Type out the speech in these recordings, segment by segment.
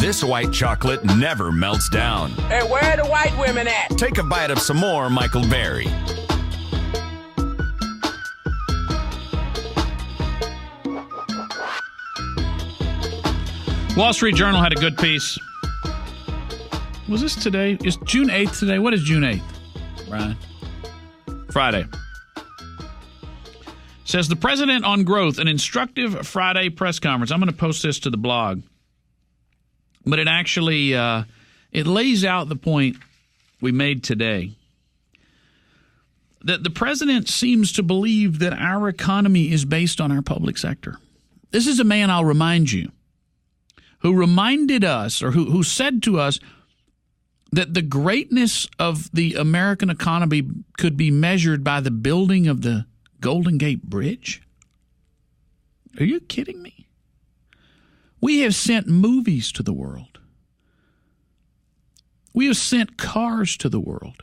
This white chocolate never melts down. Hey, where are the white women at? Take a bite of some more Michael Berry. Wall Street Journal had a good piece. Was this today? Is June 8th today? What is June 8th, Brian? Friday. Says the president on growth, an instructive Friday press conference. I'm going to post this to the blog. But it actually, it lays out the point we made today. That the president seems to believe that our economy is based on our public sector. This is a man, I'll remind you, who reminded us, or who said to us, that the greatness of the American economy could be measured by the building of the Golden Gate Bridge? Are you kidding me? We have sent movies to the world. We have sent cars to the world.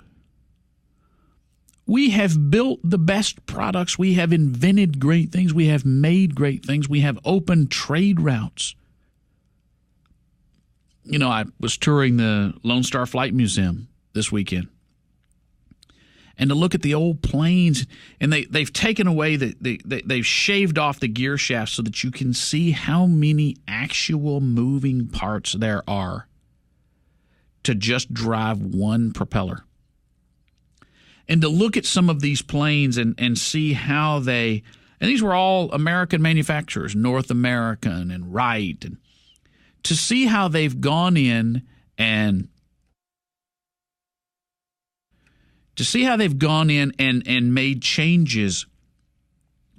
We have built the best products. We have invented great things. We have made great things. We have opened trade routes. You know, I was touring the Lone Star Flight Museum this weekend. And to look at the old planes, and they've taken away, they've shaved off the gear shafts so that you can see how many actual moving parts there are to just drive one propeller. And to look at some of these planes and see how and these were all American manufacturers, North American and Wright, and to see how they've gone in and made changes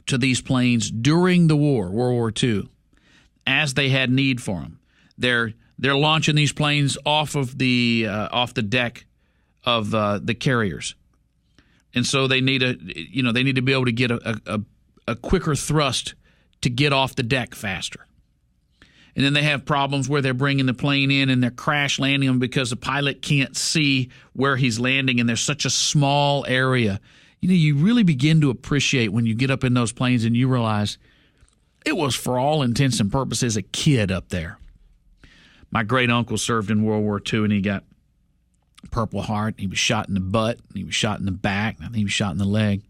to these planes during the war, World War II, as they had need for them. They're launching these planes off the deck of the carriers, and so they need to be able to get a quicker thrust to get off the deck faster. And then they have problems where they're bringing the plane in and they're crash landing them because the pilot can't see where he's landing and there's such a small area. You know, you really begin to appreciate when you get up in those planes and you realize it was, for all intents and purposes, a kid up there. My great uncle served in World War II and he got Purple Heart. He was shot in the butt. He was shot in the back. I think he was shot in the leg.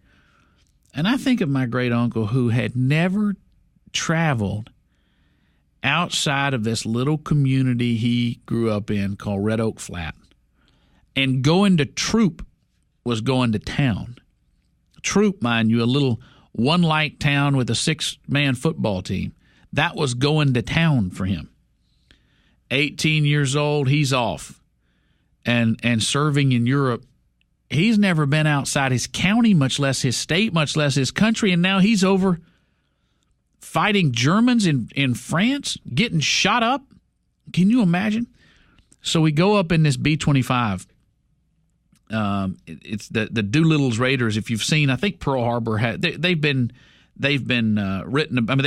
And I think of my great uncle who had never traveled outside of this little community he grew up in called Red Oak Flat. And going to Troop was going to town. Troop, mind you, a little one-light town with a 6-man football team. That was going to town for him. 18 years old, he's off and serving in Europe. He's never been outside his county, much less his state, much less his country, and now he's over fighting Germans in France, getting shot up. Can you imagine? So we go up in this B-25. It's the Doolittle's Raiders. If you've seen, I think Pearl Harbor had they've been written. I mean,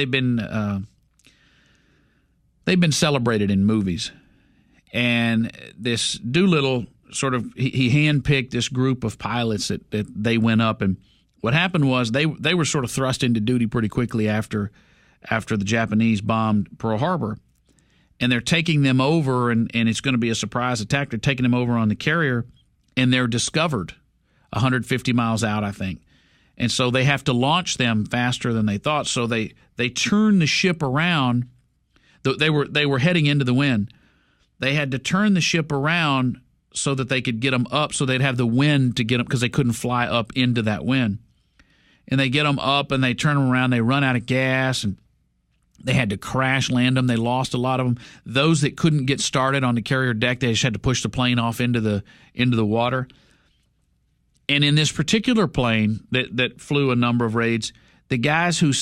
they've been celebrated in movies. And this Doolittle sort of he handpicked this group of pilots that they went up, and what happened was they were sort of thrust into duty pretty quickly after the Japanese bombed Pearl Harbor, and they're taking them over, and it's going to be a surprise attack. They're taking them over on the carrier, and they're discovered 150 miles out, I think. And so they have to launch them faster than they thought. So they turn the ship around. They were heading into the wind. They had to turn the ship around so that they could get them up, so they'd have the wind to get them, because they couldn't fly up into that wind. And they get them up, and they turn them around. They run out of gas, and they had to crash land them. They lost a lot of them. Those that couldn't get started on the carrier deck, they just had to push the plane off into the water. And in this particular plane that flew a number of raids, the guys who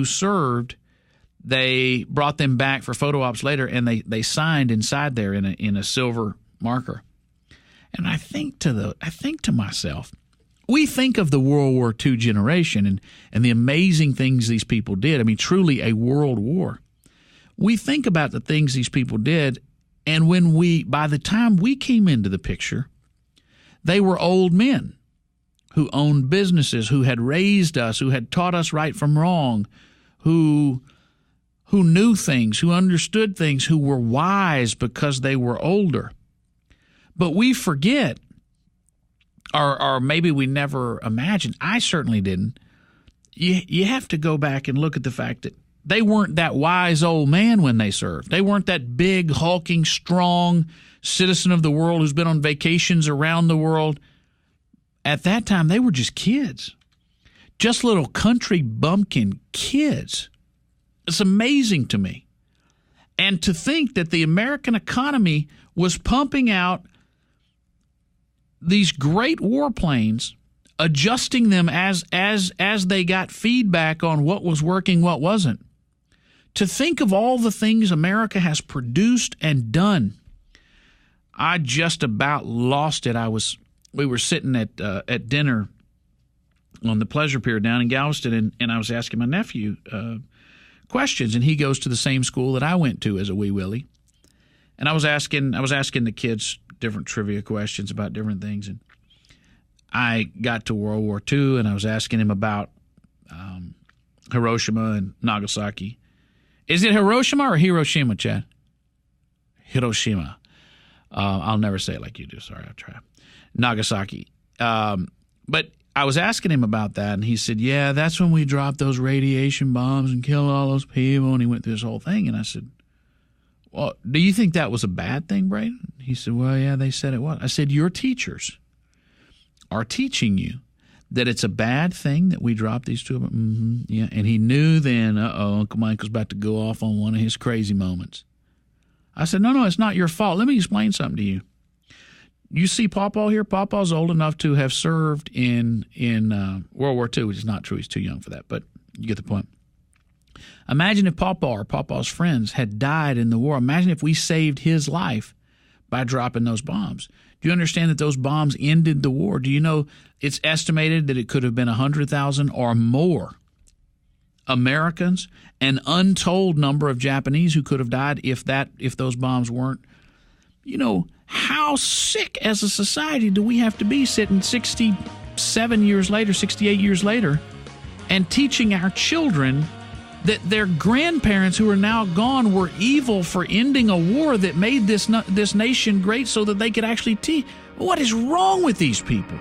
served, they brought them back for photo ops later, and they signed inside there in a silver marker. And I think to myself, we think of the World War II generation and the amazing things these people did. I mean, truly a world war. We think about the things these people did, and by the time we came into the picture, they were old men who owned businesses, who had raised us, who had taught us right from wrong, who who knew things, who understood things, who were wise because they were older. But we forget, or maybe we never imagined, I certainly didn't, you have to go back and look at the fact that they weren't that wise old man when they served. They weren't that big, hulking, strong citizen of the world who's been on vacations around the world. At that time, they were just kids, just little country bumpkin kids. It's amazing to me. And to think that the American economy was pumping out these great warplanes, adjusting them as they got feedback on what was working, what wasn't. To think of all the things America has produced and done, I just about lost it. We were sitting at dinner on the Pleasure Pier down in Galveston, and I was asking my nephew questions, and he goes to the same school that I went to as a wee willie. And I was asking the kids different trivia questions about different things, and I got to World War II, and I was asking him about Hiroshima and Nagasaki. Is it Hiroshima or Hiroshima, Chad? Hiroshima. I'll never say it like you do. Sorry, I'll try. Nagasaki. But I was asking him about that, and he said, yeah, that's when we dropped those radiation bombs and killed all those people, and he went through this whole thing. And I said, well, do you think that was a bad thing, Braden? He said, well, yeah, they said it was. I said, your teachers are teaching you that it's a bad thing that we dropped these two of them? Mm-hmm, yeah. And he knew then, Uncle Michael's about to go off on one of his crazy moments. I said, no, it's not your fault. Let me explain something to you. You see Pawpaw here? Pawpaw's old enough to have served in World War II, which is not true. He's too young for that, but you get the point. Imagine if Pawpaw or Pawpaw's friends had died in the war. Imagine if we saved his life by dropping those bombs. Do you understand that those bombs ended the war? Do you know it's estimated that it could have been 100,000 or more Americans, an untold number of Japanese who could have died if those bombs weren't. You know, how sick as a society do we have to be sitting 67 years later, 68 years later, and teaching our children that their grandparents who are now gone were evil for ending a war that made this nation great so that they could actually teach? What is wrong with these people?